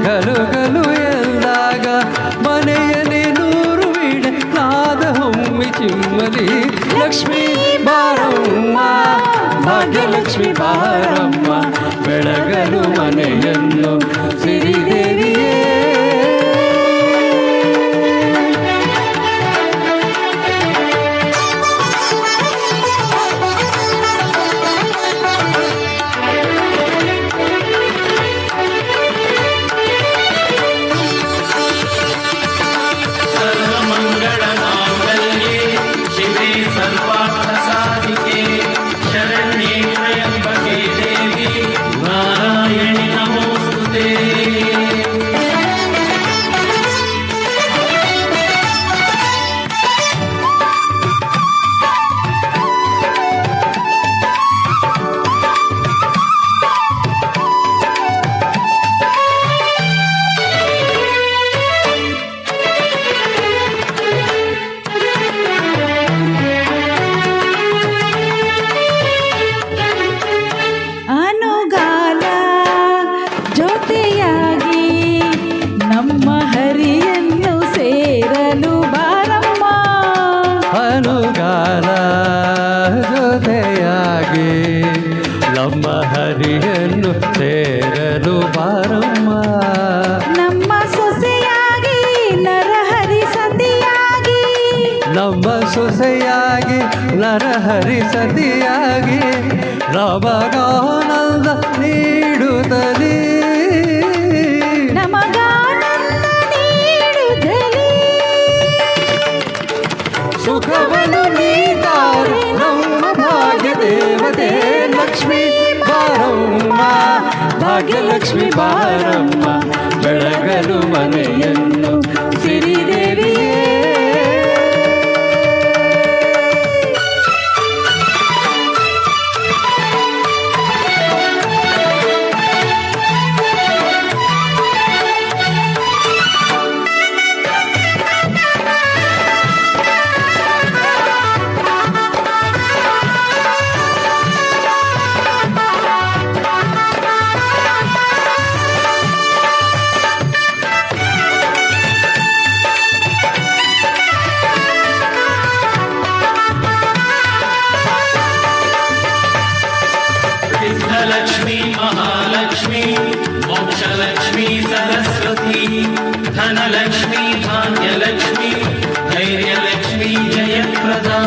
ಗಲು ಗಲು ಎಂದಾಗ ಮನೆಯಲ್ಲಿ ನೂರು ವೀಣೆ ನಾದ ಹೊಮ್ಮಿ ಚಿಮ್ಮಲಿ ಲಕ್ಷ್ಮೀ ಬಾರಮ್ಮ ಭಾಗ್ಯಲಕ್ಷ್ಮಿ ಬಾರಮ್ಮ ಬೆಳಗಲು ಮನೆಯನ್ನು ಸಿರಿದೇವಿಯೇ ನಮ್ಮ ಹರಿಯನ್ನು ಸೇರಲು ಬಾರಮ್ಮ ನಮ್ಮ ಸೊಸೆಯಾಗಿ ನರಹರಿ ಸತಿಯಾಗಿ ನಮ್ಮ ಸೊಸೆಯಾಗಿ ನರಹರಿ ಸತಿಯಾಗಿ ನಮಗಾನಂದ ನೀಡುತ್ತಲೇ ನಮಗಾನಂದ ನೀಡುತ್ತಲೇ ಸುಖವನ್ನು ನೀತಾರೆ ನಮ್ಮ ಭಾಗ್ಯ ದೇವತೆ ಲಕ್ಷ್ಮೀ ಬಾರಮ್ಮ ಭಾಗ್ಯಲಕ್ಷ್ಮಿ ಬಾರಮ್ಮ ಬೆಳಗಲು ಮನೆಯನ್ನು ಸಿರಿದೇವಿಯೇ लक्ष्मी महालक्ष्मी मोक्षलक्ष्मी सरस्वती धनलक्ष्मी भाग्यलक्ष्मी धैर्यलक्ष्मी जयप्रदा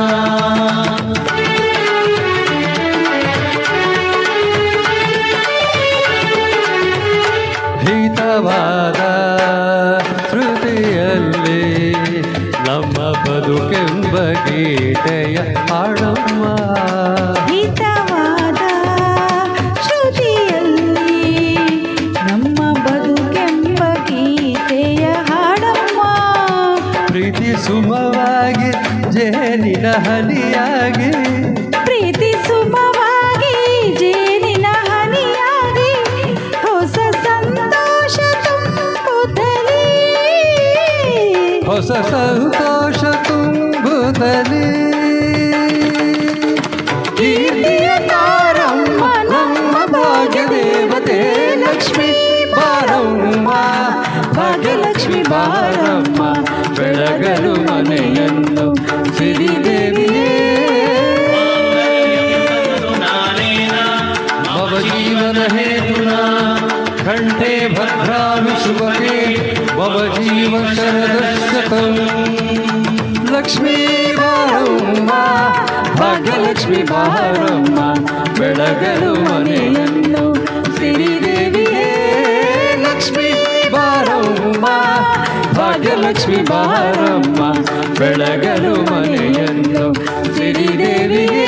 ಹಿತವಾದ ಶ್ರುತಿಯಲ್ಲಿ ನಮ್ಮ ಬದುಕೆಂಬ ಗೀತೆಯ ಹಾಡಮ್ಮ ಹಿತವಾದ ಶ್ರುತಿಯಲ್ಲಿ ನಮ್ಮ ಬದುಕೆಂಬ ಗೀತೆಯ ಹಾಡಮ್ಮ ಪ್ರೀತಿ ಸುಮವಾಗಿ ಜೇನಿನ ಹನಿಯಾಗಿ ಪ್ರೀತಿ ಸುಮವಾಗಿ ಜೇನಿನ ಹನಿಯಾಗಿ ಹೊಸ ಸಂತೋಷ ತುಂಬುತ್ತಲೇ ಹೊಸ ಸಂತೋಷ ತುಂಬುತ್ತಲೇ ಕೀರ್ತಿಯ ತಾರಮ್ಮ ನಮ್ಮ ಭಾಗ್ಯ ದೇವತೆ ಲಕ್ಷ್ಮೀ ಬಾರಮ್ಮ ಭಾಗ್ಯಲಕ್ಷ್ಮಿ ಬಾರಮ್ಮ ಬೆಳಗಲು ಮನೆಯನ್ನು ಸಿರಿದೇವಿಯೇ ಮಮ ಜೀವನ ಹೇತುನಾ ಕಂಠೆ ಭದ್ರಾಮಿ ಶುಭಗೆ ಮಮ ಜೀವ ಶರದಶತಂ ಲಕ್ಷ್ಮೀ ಬಾರಮ್ಮ ಭಾಗ್ಯಲಕ್ಷ್ಮಿ ಬಾರಮ್ಮ ಬೆಳಗಲು ಮನೆಯನ್ನು ಸಿರಿದೇವಿಯೇ ಲಕ್ಷ್ಮೀ ಬಾರಮ್ಮ ಭಾಗ್ಯಲಕ್ಷ್ಮಿ ಬಾರಮ್ಮ ಬೆಳಗಲು ಮನೆಯನ್ನು ಸಿರಿದೇವಿಯೇ